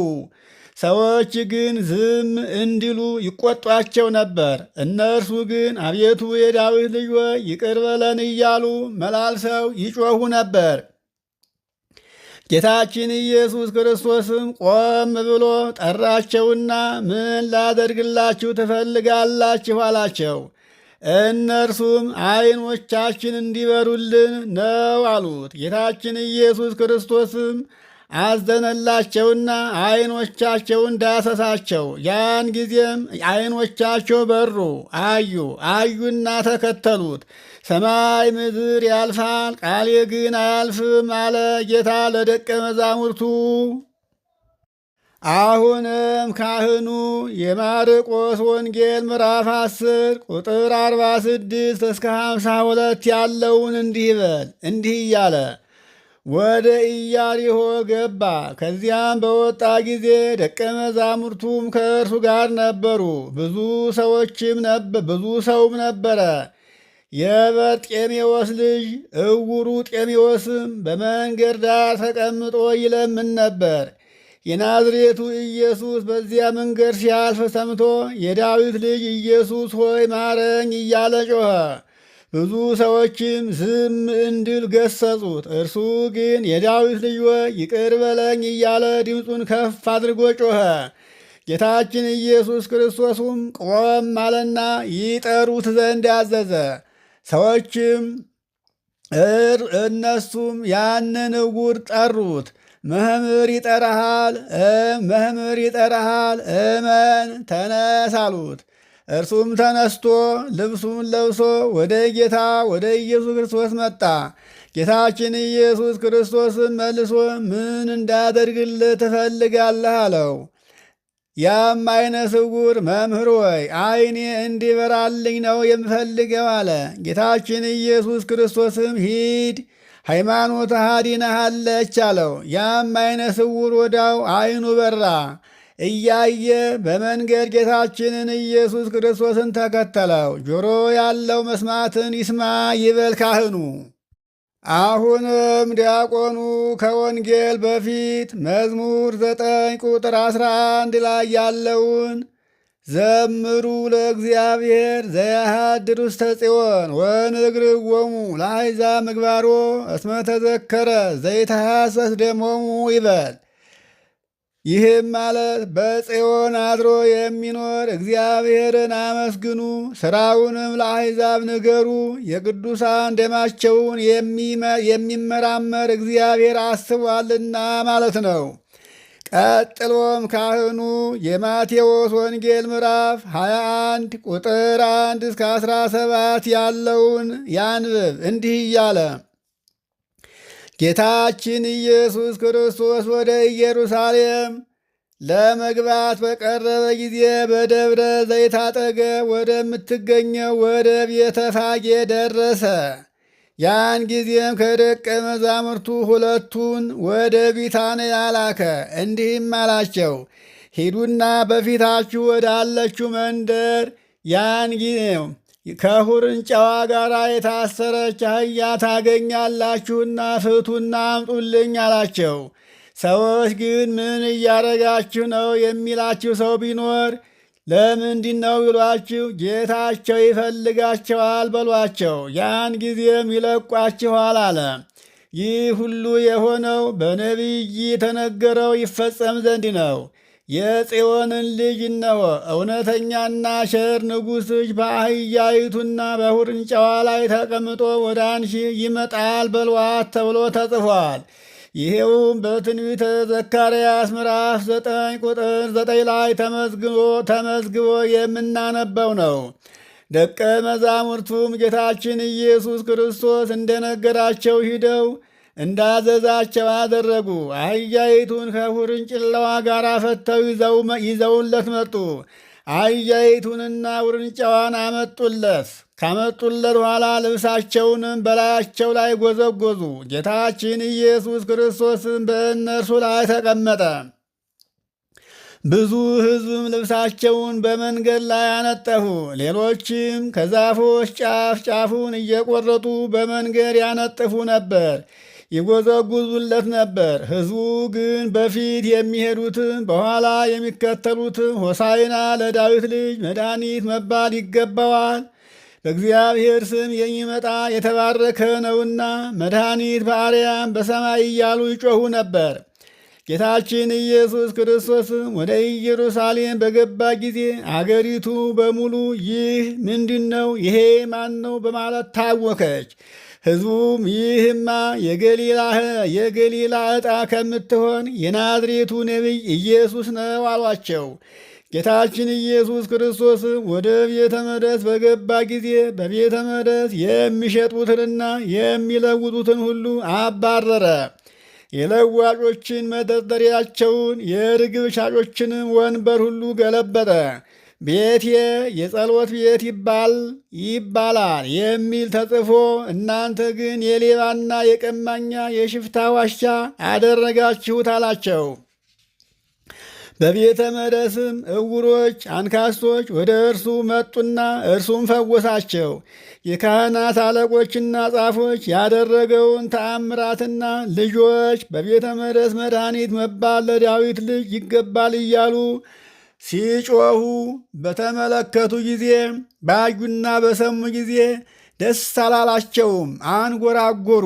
ሰዎች ግን ዝም እንዲሉ ይቆጧቸው ነበር። እነርሱ ግን አቤቱ የዳዊት ልጅ ሆይ ይቅር በለን እያሉ መላልሰው ይጮኹ ነበር። ጌታችን ኢየሱስ ክርስቶስም ቆም ብሎ ጠራቸውና ምን ላደርግላችሁ ትፈልጋላችሁ አላቸው። እነርሱም ዓይኖቻችን እንዲበሩልን ነው አሉት። ጌታችን ኢየሱስ ክርስቶስም አዘነላቸውና ዓይኖቻቸውን ዳሰሳቸው። ያን ጊዜም ዓይኖቻቸው በሩ፣ አዩና ተከተሉት። ሰማይ ምድር ያልፋል፣ ቃሌ ግን አያልፍም አለ ጌታ ለደቀ መዛሙርቱ። አሁንም ካህኑ የማርቆስ ወንጌል ምዕራፍ 10 ቁጥር 46 እስከ 52 ያለውን እንዲህ በል እንዲህ እያለ ወደ ኢያሪሆ ገባ። ከዚያም በወጣ ጊዜ ደቀ መዛሙርቱም ከእርሱ ጋር ነበሩ። ብዙ ሰውም ነበረ። የበርጤሜዎስ ልጅ እውሩ ጤሜዎስም በመንገድ ዳር ተቀምጦ ይለምን ነበር። የናዝሬቱ ኢየሱስ በዚያ መንገድ ሲያልፍ ሰምቶ የዳዊት ልጅ ኢየሱስ ሆይ ማረኝ እያለ ጮኸ። ብዙ ሰዎችም ዝም እንድል ገሰጹት። እርሱ ግን የዳዊት ልጅ ሆይ ይቅር በለኝ እያለ ድምፁን ከፍ አድርጎ ጮኸ። ጌታችን ኢየሱስ ክርስቶስም ቆም አለና ይጠሩት ዘንድ አዘዘ። ሰዎችም እነሱም ያንን ዕውር ጠሩት። መምህር ይጠራሃል፣ እመን ተነስ አሉት። እርሱም ተነስቶ ልብሱን ለብሶ ወደ ጌታ ወደ ኢየሱስ ክርስቶስ መጣ። ጌታችን ኢየሱስ ክርስቶስም መልሶ ምን እንዳደርግልህ ትፈልጋለህ አለው። ያም ዓይነ ስውር መምህር ሆይ ዓይኔ እንዲበራልኝ ነው የምፈልገው አለ። ጌታችን ኢየሱስ ክርስቶስም ሂድ ሃይማኖትህ አድናሃለች አለው። ያም ዓይነ ስውር ወዲያው ዓይኑ በራ። እያየ በመንገድ ጌታችንን ኢየሱስ ክርስቶስን ተከተለው። ጆሮ ያለው መስማትን ይስማ ይበል ካህኑ። አሁንም ዲያቆኑ ከወንጌል በፊት መዝሙር 9 ቁጥር 11 ላይ ያለውን ዘምሩ ለእግዚአብሔር ዘያሃድር ውስተ ጽዮን ወንግርዎሙ ለአሕዛብ ምግባሮ እስመ ተዘከረ ዘይተሐሰስ ደሞሙ ይበል። ይህም ማለት በጽዮን አድሮ የሚኖር እግዚአብሔርን አመስግኑ፣ ሥራውንም ለአሕዛብ ንገሩ። የቅዱሳን ደማቸውን የሚመራመር እግዚአብሔር አስቧልና ማለት ነው። ቀጥሎም ካህኑ የማቴዎስ ወንጌል ምዕራፍ 21 ቁጥር 1 እስከ 17 ያለውን ያንብብ እንዲህ እያለ ጌታችን ኢየሱስ ክርስቶስ ወደ ኢየሩሳሌም ለመግባት በቀረበ ጊዜ በደብረ ዘይት አጠገብ ወደምትገኘው ወደ ቤተ ፋጌ ደረሰ። ያን ጊዜም ከደቀ መዛሙርቱ ሁለቱን ወደ ቢታንያ ላከ። እንዲህም አላቸው፣ ሂዱና በፊታችሁ ወዳለችው መንደር ያን ጊዜም ከሁርንጫዋ ጋር የታሰረች አህያ ታገኛላችሁና ፍቱና አምጡልኝ አላቸው። ሰዎች ግን ምን እያረጋችሁ ነው የሚላችሁ ሰው ቢኖር ለምንድን ነው ይሏችሁ፣ ጌታቸው ይፈልጋቸዋል በሏቸው፣ ያን ጊዜም ይለቋችኋል አለ። ይህ ሁሉ የሆነው በነቢይ የተነገረው ይፈጸም ዘንድ ነው። የጽዮንን ልጅ እነሆ እውነተኛና ቸር ንጉሥሽ በአህያይቱና በሁርንጫዋ ላይ ተቀምጦ ወደ አንቺ ይመጣል በሏት ተብሎ ተጽፏል። ይሄውም በትንቢተ ዘካርያስ ምዕራፍ 9 ቁጥር 9 ላይ ተመዝግቦ የምናነበው ነው። ደቀ መዛሙርቱም ጌታችን ኢየሱስ ክርስቶስ እንደነገራቸው ሂደው እንዳዘዛቸው አደረጉ። አህያይቱን ከውርንጭላዋ ጋር ፈተው ይዘውለት መጡ። አህያይቱንና ውርንጫዋን አመጡለት። ካመጡለት በኋላ ልብሳቸውንም በላያቸው ላይ ጎዘጎዙ። ጌታችን ኢየሱስ ክርስቶስም በእነርሱ ላይ ተቀመጠ። ብዙ ሕዝብም ልብሳቸውን በመንገድ ላይ አነጠፉ። ሌሎችም ከዛፎች ጫፍ ጫፉን እየቆረጡ በመንገድ ያነጥፉ ነበር፣ ይጎዘጉዙለት ነበር። ሕዝቡ ግን በፊት የሚሄዱትም በኋላ የሚከተሉትም ሆሳዕና ለዳዊት ልጅ መድኃኒት መባል ይገባዋል፣ በእግዚአብሔር ስም የሚመጣ የተባረከ ነውና መድኃኒት በአርያም በሰማይ እያሉ ይጮኹ ነበር። ጌታችን ኢየሱስ ክርስቶስም ወደ ኢየሩሳሌም በገባ ጊዜ አገሪቱ በሙሉ ይህ ምንድን ነው? ይሄ ማን ነው? በማለት ታወከች። ሕዝቡም ይህማ የገሊላ ዕጣ ከምትሆን የናዝሬቱ ነቢይ ኢየሱስ ነው አሏቸው። ጌታችን ኢየሱስ ክርስቶስም ወደ ቤተ መቅደስ በገባ ጊዜ በቤተ መቅደስ የሚሸጡትንና የሚለውጡትን ሁሉ አባረረ። የለዋጮችን መደርደሪያቸውን የርግብ ሻጮችንም ወንበር ሁሉ ገለበጠ። ቤቴ የጸሎት ቤት ይባላል የሚል ተጽፎ እናንተ ግን የሌባና የቀማኛ የሽፍታ ዋሻ አደረጋችሁት አላቸው። በቤተ መቅደስም ዕውሮች፣ አንካሶች ወደ እርሱ መጡና እርሱም ፈወሳቸው። የካህናት አለቆችና ጻፎች ያደረገውን ተአምራትና ልጆች በቤተ መቅደስ መድኃኒት መባል ለዳዊት ልጅ ይገባል እያሉ ሲጮኹ በተመለከቱ ጊዜ ባዩና በሰሙ ጊዜ ደስ አላላቸውም፣ አንጎራጎሩ።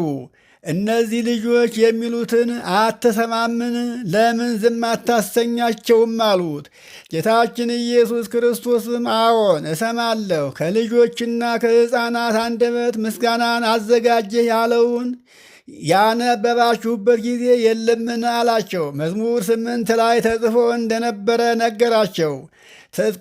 እነዚህ ልጆች የሚሉትን አትሰማምን? ለምን ዝም አታሰኛቸውም? አሉት። ጌታችን ኢየሱስ ክርስቶስም አዎን እሰማለሁ፣ ከልጆችና ከሕፃናት አንደበት ምስጋናን አዘጋጀህ ያለውን ያነበባችሁበት ጊዜ የለምን? አላቸው። መዝሙር 8 ላይ ተጽፎ እንደነበረ ነገራቸው።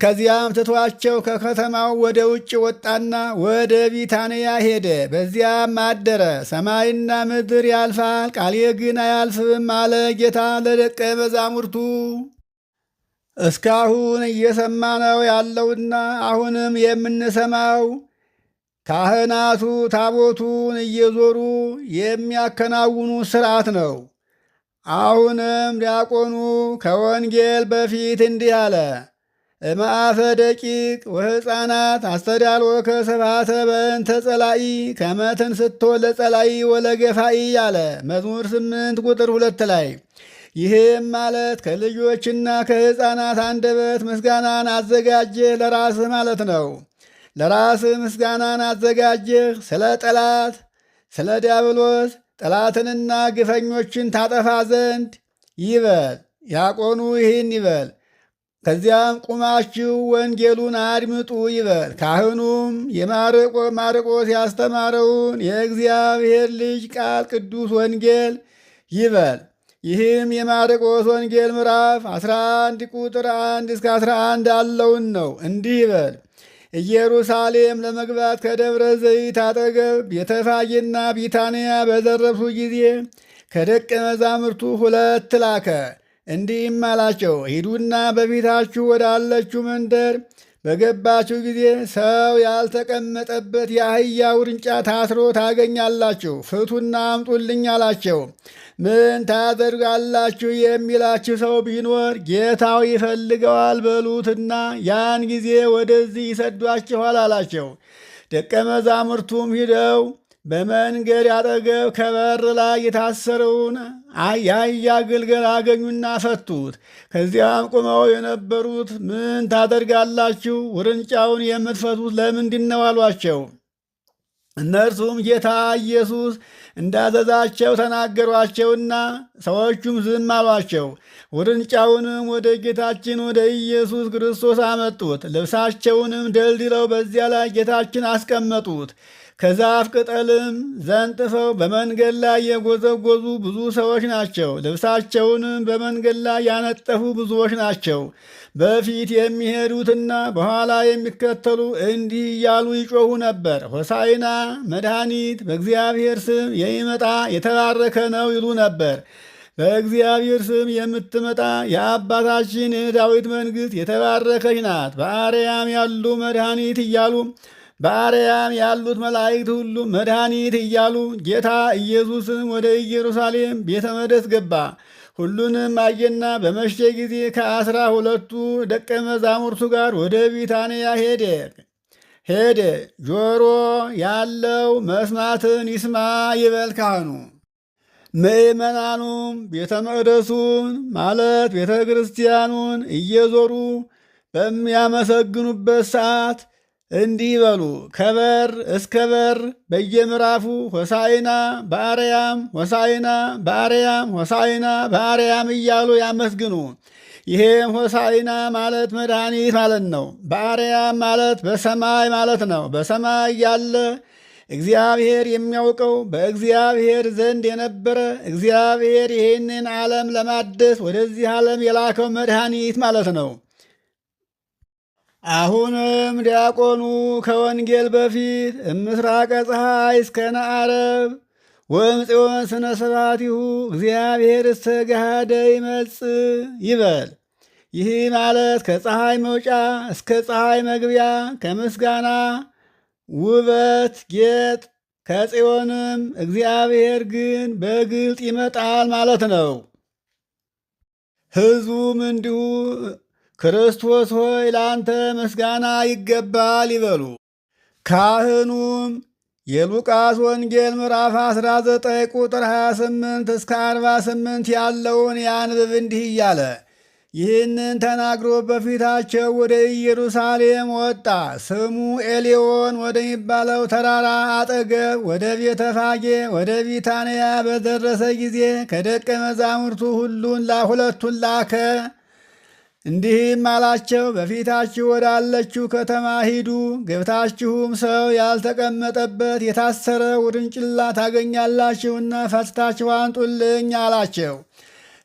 ከዚያም ትቷቸው ከከተማው ወደ ውጭ ወጣና ወደ ቢታንያ ሄደ። በዚያም አደረ። ሰማይና ምድር ያልፋል፣ ቃሌ ግን አያልፍም አለ ጌታ ለደቀ መዛሙርቱ። እስካሁን እየሰማነው ያለውና አሁንም የምንሰማው ካህናቱ ታቦቱን እየዞሩ የሚያከናውኑ ሥርዓት ነው። አሁንም ዲያቆኑ ከወንጌል በፊት እንዲህ አለ። እምአፈ ደቂቅ ወሕፃናት አስተዳልወከ ስብሐተ በእንተ ጸላኢ ከመ ትንሥቶ ለጸላኢ ወለገፋኢ አለ መዝሙር 8 ቁጥር 2 ላይ። ይህም ማለት ከልጆችና ከሕፃናት አንደበት ምስጋናን አዘጋጀህ ለራስህ ማለት ነው። ለራስህ ምስጋናን አዘጋጀህ ስለ ጠላት ስለ ዲያብሎስ ጠላትንና ግፈኞችን ታጠፋ ዘንድ ይበል። ዲያቆኑ ይህን ይበል። ከዚያም ቁማችሁ ወንጌሉን አድምጡ ይበል። ካህኑም ማርቆስ ያስተማረውን የእግዚአብሔር ልጅ ቃል ቅዱስ ወንጌል ይበል። ይህም የማርቆስ ወንጌል ምዕራፍ 11 ቁጥር 1 እስከ 11 ያለውን ነው። እንዲህ ይበል። ኢየሩሳሌም ለመግባት ከደብረ ዘይት አጠገብ ቤተፋጌና ቢታንያ በደረሱ ጊዜ ከደቀ መዛሙርቱ 2 ላከ። እንዲህም አላቸው፣ ሂዱና በፊታችሁ ወዳለችው መንደር በገባችሁ ጊዜ ሰው ያልተቀመጠበት የአህያ ውርንጫ ታስሮ ታገኛላችሁ፣ ፍቱና አምጡልኝ አላቸው። ምን ታደርጋላችሁ የሚላችሁ ሰው ቢኖር ጌታው ይፈልገዋል በሉትና ያን ጊዜ ወደዚህ ይሰዷችኋል አላቸው። ደቀ መዛሙርቱም ሂደው በመንገድ አጠገብ ከበር ላይ የታሰረውን የአህያ ግልገል አገኙና ፈቱት። ከዚያም ቁመው የነበሩት ምን ታደርጋላችሁ? ውርንጫውን የምትፈቱት ለምንድን ነው አሏቸው። እነርሱም ጌታ ኢየሱስ እንዳዘዛቸው ተናገሯቸውና ሰዎቹም ዝም አሏቸው። ውርንጫውንም ወደ ጌታችን ወደ ኢየሱስ ክርስቶስ አመጡት። ልብሳቸውንም ደልድለው በዚያ ላይ ጌታችን አስቀመጡት። ከዛፍ ቅጠልም ዘንጥፈው በመንገድ ላይ የጎዘጎዙ ብዙ ሰዎች ናቸው። ልብሳቸውንም በመንገድ ላይ ያነጠፉ ብዙዎች ናቸው። በፊት የሚሄዱትና በኋላ የሚከተሉ እንዲህ እያሉ ይጮኹ ነበር፣ ሆሳዕና መድኃኒት በእግዚአብሔር ስም የሚመጣ የተባረከ ነው ይሉ ነበር። በእግዚአብሔር ስም የምትመጣ የአባታችን የዳዊት መንግሥት የተባረከች ናት። በአርያም ያሉ መድኃኒት እያሉ በአርያም ያሉት መላእክት ሁሉ መድኃኒት እያሉ ጌታ ኢየሱስም ወደ ኢየሩሳሌም ቤተ መቅደስ ገባ። ሁሉንም አየና በመሸ ጊዜ ከ12ቱ ደቀ መዛሙርቱ ጋር ወደ ቢታንያ ሄደ። ጆሮ ያለው መስማትን ይስማ ይበል ካህኑ። ምእመናኑም ቤተ መቅደሱን ማለት ቤተ ክርስቲያኑን እየዞሩ በሚያመሰግኑበት ሰዓት እንዲህ በሉ፣ ከበር እስከ በር በየምዕራፉ ሆሳዕና በአርያም ሆሳዕና በአርያም ሆሳዕና በአርያም እያሉ ያመስግኑ። ይሄም ሆሳዕና ማለት መድኃኒት ማለት ነው። በአርያም ማለት በሰማይ ማለት ነው። በሰማይ ያለ እግዚአብሔር የሚያውቀው በእግዚአብሔር ዘንድ የነበረ እግዚአብሔር ይህንን ዓለም ለማደስ ወደዚህ ዓለም የላከው መድኃኒት ማለት ነው። አሁንም ዲያቆኑ ከወንጌል በፊት እምስራቀ ፀሐይ እስከ ነዓረብ ወእምጽዮን ስነ ስብሐቲሁ እግዚአብሔር እስተ ገሃደ ይመጽእ ይበል። ይህ ማለት ከፀሐይ መውጫ እስከ ፀሐይ መግቢያ ከምስጋና ውበት ጌጥ ከጽዮንም እግዚአብሔር ግን በግልጥ ይመጣል ማለት ነው። ሕዝቡም እንዲሁ ክርስቶስ ሆይ ለአንተ ምስጋና ይገባል ይበሉ። ካህኑም የሉቃስ ወንጌል ምዕራፍ 19 ቁጥር 28 እስከ 48 ያለውን ያንብብ እንዲህ እያለ ይህንን ተናግሮ በፊታቸው ወደ ኢየሩሳሌም ወጣ። ስሙ ኤሌዎን ወደሚባለው ተራራ አጠገብ ወደ ቤተ ፋጌ ወደ ቢታንያ በደረሰ ጊዜ ከደቀ መዛሙርቱ ሁለቱን ላከ። እንዲህም አላቸው፣ በፊታችሁ ወዳለችው ከተማ ሂዱ። ገብታችሁም ሰው ያልተቀመጠበት የታሰረ ውርንጭላ ታገኛላችሁና ፈትታችሁ አንጡልኝ አላቸው።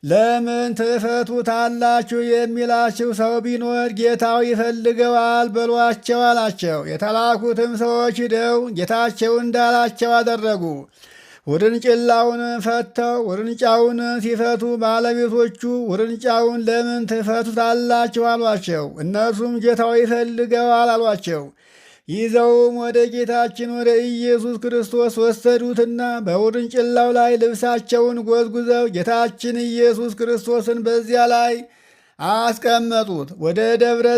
ለምን ትፈቱታላችሁ የሚላችሁ ሰው ቢኖር ጌታው ይፈልገዋል በሏቸው አላቸው። የተላኩትም ሰዎች ሂደው ጌታቸው እንዳላቸው አደረጉ። ውርንጭላውን ፈተው ውርንጫውን ሲፈቱ ባለቤቶቹ ውርንጫውን ለምን ትፈቱታላችሁ አሏቸው። እነርሱም ጌታው ይፈልገዋል አሏቸው። ይዘውም ወደ ጌታችን ወደ ኢየሱስ ክርስቶስ ወሰዱትና በውርንጭላው ላይ ልብሳቸውን ጎዝጉዘው ጌታችን ኢየሱስ ክርስቶስን በዚያ ላይ አስቀመጡት። ወደ ደብረ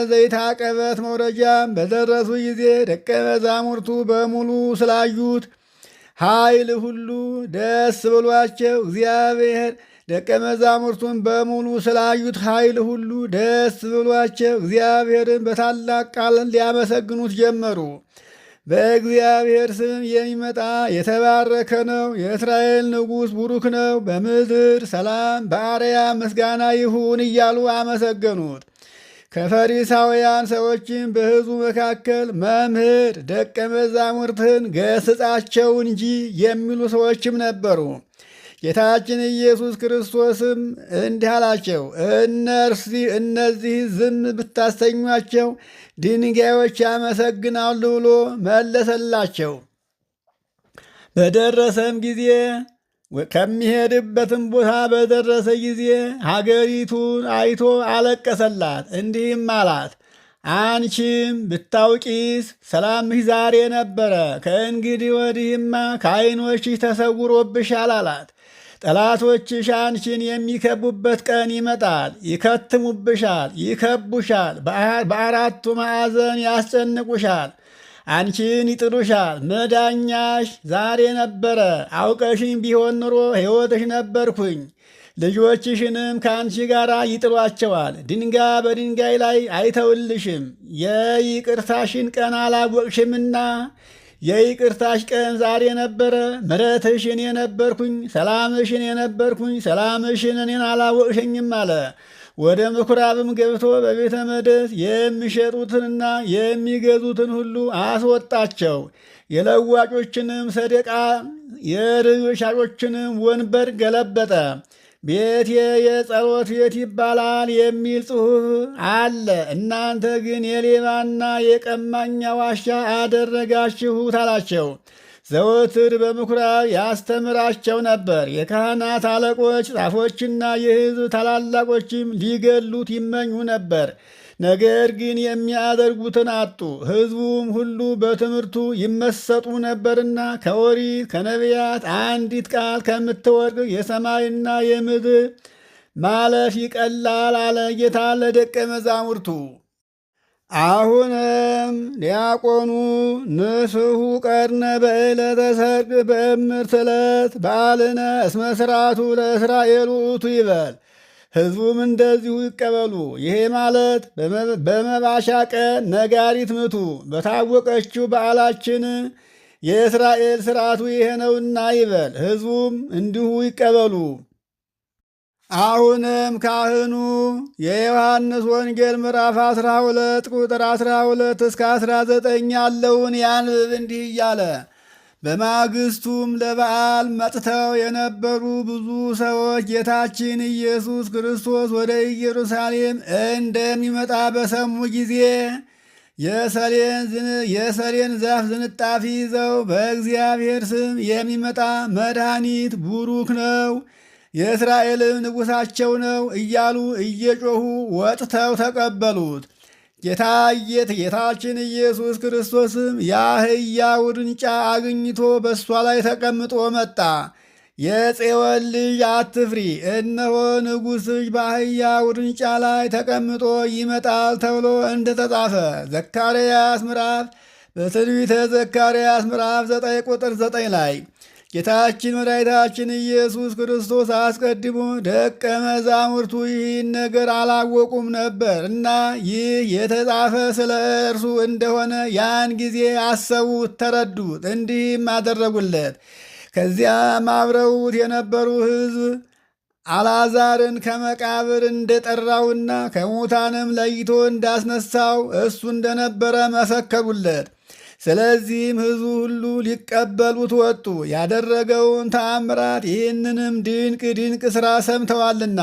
ዘይት አቀበት መውረጃም በደረሱ ጊዜ ደቀ መዛሙርቱ በሙሉ ስላዩት ኃይል ሁሉ ደስ ብሏቸው እግዚአብሔር ደቀ መዛሙርቱን በሙሉ ስላዩት ኃይል ሁሉ ደስ ብሏቸው እግዚአብሔርን በታላቅ ቃል ሊያመሰግኑት ጀመሩ። በእግዚአብሔር ስም የሚመጣ የተባረከ ነው፣ የእስራኤል ንጉሥ ቡሩክ ነው፣ በምድር ሰላም በአርያም ምስጋና ይሁን እያሉ አመሰገኑት። ከፈሪሳውያን ሰዎችም በሕዝቡ መካከል መምህር ደቀ መዛሙርትን ገስጻቸው እንጂ የሚሉ ሰዎችም ነበሩ። ጌታችን ኢየሱስ ክርስቶስም እንዲህ አላቸው፣ እነዚህ ዝም ብታሰኟቸው ድንጋዮች ያመሰግናሉ ብሎ መለሰላቸው። በደረሰም ጊዜ ከሚሄድበትም ቦታ በደረሰ ጊዜ ሀገሪቱን አይቶ አለቀሰላት፣ እንዲህም አላት፣ አንቺም ብታውቂስ ሰላምሽ ዛሬ ነበረ፣ ከእንግዲህ ወዲህማ ከዓይኖችሽ ተሰውሮብሻል አላት። ጠላቶችሽ አንቺን የሚከቡበት ቀን ይመጣል፣ ይከትሙብሻል፣ ይከቡሻል፣ በአራቱ ማዕዘን ያስጨንቁሻል፣ አንቺን ይጥሉሻል። መዳኛሽ ዛሬ ነበረ፣ አውቀሽኝ ቢሆን ኑሮ ሕይወትሽ ነበርኩኝ። ልጆችሽንም ከአንቺ ጋር ይጥሏቸዋል፣ ድንጋይ በድንጋይ ላይ አይተውልሽም። የይቅርታሽን ቀን አላወቅሽምና የይቅርታሽ ቀን ዛሬ ነበረ። ምሕረትሽ እኔ ነበርኩኝ፣ ሰላምሽ እኔ ነበርኩኝ፣ ሰላምሽን እኔን አላወቅሽኝም አለ። ወደ ምኩራብም ገብቶ በቤተ መቅደስ የሚሸጡትንና የሚገዙትን ሁሉ አስወጣቸው። የለዋጮችንም ሰደቃ የርግብ ሻጮችንም ወንበር ገለበጠ። ቤቴ የጸሎት ቤት ይባላል የሚል ጽሑፍ አለ፣ እናንተ ግን የሌባና የቀማኛ ዋሻ አደረጋችሁት አላቸው። ዘወትር በምኩራብ ያስተምራቸው ነበር። የካህናት አለቆች፣ ጻፎችና የሕዝብ ታላላቆችም ሊገሉት ይመኙ ነበር። ነገር ግን የሚያደርጉትን አጡ። ሕዝቡም ሁሉ በትምህርቱ ይመሰጡ ነበርና ከኦሪት ከነቢያት አንዲት ቃል ከምትወድቅ የሰማይና የምድር ማለፍ ይቀላል አለ ጌታ ለደቀ መዛሙርቱ። አሁንም ዲያቆኑ ንስሑ ቀርነ በዕለተ ሰርቅ በእምርት ዕለት በዓልነ እስመ ሥርዓቱ ለእስራኤል ውእቱ ይበል። ሕዝቡም እንደዚሁ ይቀበሉ። ይሄ ማለት በመባሻ ቀን ነጋሪት ምቱ፣ በታወቀችው በዓላችን የእስራኤል ሥርዓቱ ይሄ ነውና ይበል። ሕዝቡም እንዲሁ ይቀበሉ። አሁንም ካህኑ የዮሐንስ ወንጌል ምዕራፍ 12 ቁጥር 12 እስከ 19 ያለውን ያንብብ እንዲህ እያለ በማግስቱም ለበዓል መጥተው የነበሩ ብዙ ሰዎች ጌታችን ኢየሱስ ክርስቶስ ወደ ኢየሩሳሌም እንደሚመጣ በሰሙ ጊዜ የሰሌን ዛፍ ዝንጣፊ ይዘው በእግዚአብሔር ስም የሚመጣ መድኃኒት ቡሩክ ነው፣ የእስራኤልም ንጉሣቸው ነው እያሉ እየጮኹ ወጥተው ተቀበሉት። ጌታችን ኢየሱስ ክርስቶስም የአህያ ውርንጫ አግኝቶ በእሷ ላይ ተቀምጦ መጣ። የፄወን ልጅ አትፍሪ፣ እነሆ ንጉሥሽ በአህያ ውርንጫ ላይ ተቀምጦ ይመጣል ተብሎ እንደተጻፈ ዘካርያስ ምዕራፍ በትንቢተ ዘካርያስ ምዕራፍ 9 ቁጥር 9 ላይ ጌታችን መድኃኒታችን ኢየሱስ ክርስቶስ አስቀድሞ ደቀ መዛሙርቱ ይህን ነገር አላወቁም ነበር እና ይህ የተጻፈ ስለ እርሱ እንደሆነ ያን ጊዜ አሰቡት፣ ተረዱት፣ እንዲህም አደረጉለት። ከዚያም አብረውት የነበሩ ሕዝብ አልዓዛርን ከመቃብር እንደጠራውና ከሙታንም ለይቶ እንዳስነሳው እሱ እንደነበረ መሰከሩለት። ስለዚህም ሕዝቡ ሁሉ ሊቀበሉት ወጡ። ያደረገውን ተአምራት ይህንንም ድንቅ ድንቅ ሥራ ሰምተዋልና።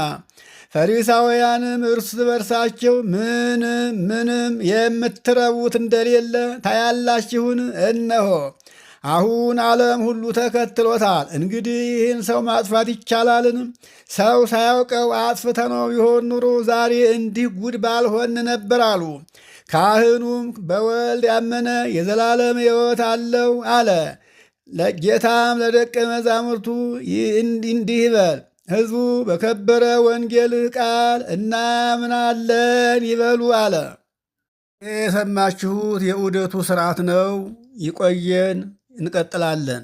ፈሪሳውያንም እርስ በርሳቸው ምንም የምትረቡት እንደሌለ ታያላችሁን? እነሆ አሁን ዓለም ሁሉ ተከትሎታል። እንግዲህ ይህን ሰው ማጥፋት ይቻላልን? ሰው ሳያውቀው አጥፍተነው ቢሆን ኑሮ ዛሬ እንዲህ ጉድ ባልሆን ነበር አሉ። ካህኑም በወልድ ያመነ የዘላለም ሕይወት አለው አለ። ለጌታም ለደቀ መዛሙርቱ እንዲህ በል፣ ሕዝቡ በከበረ ወንጌልህ ቃል እናምናለን ይበሉ አለ። የሰማችሁት የዑደቱ ሥርዓት ነው። ይቆየን። እንቀጥላለን።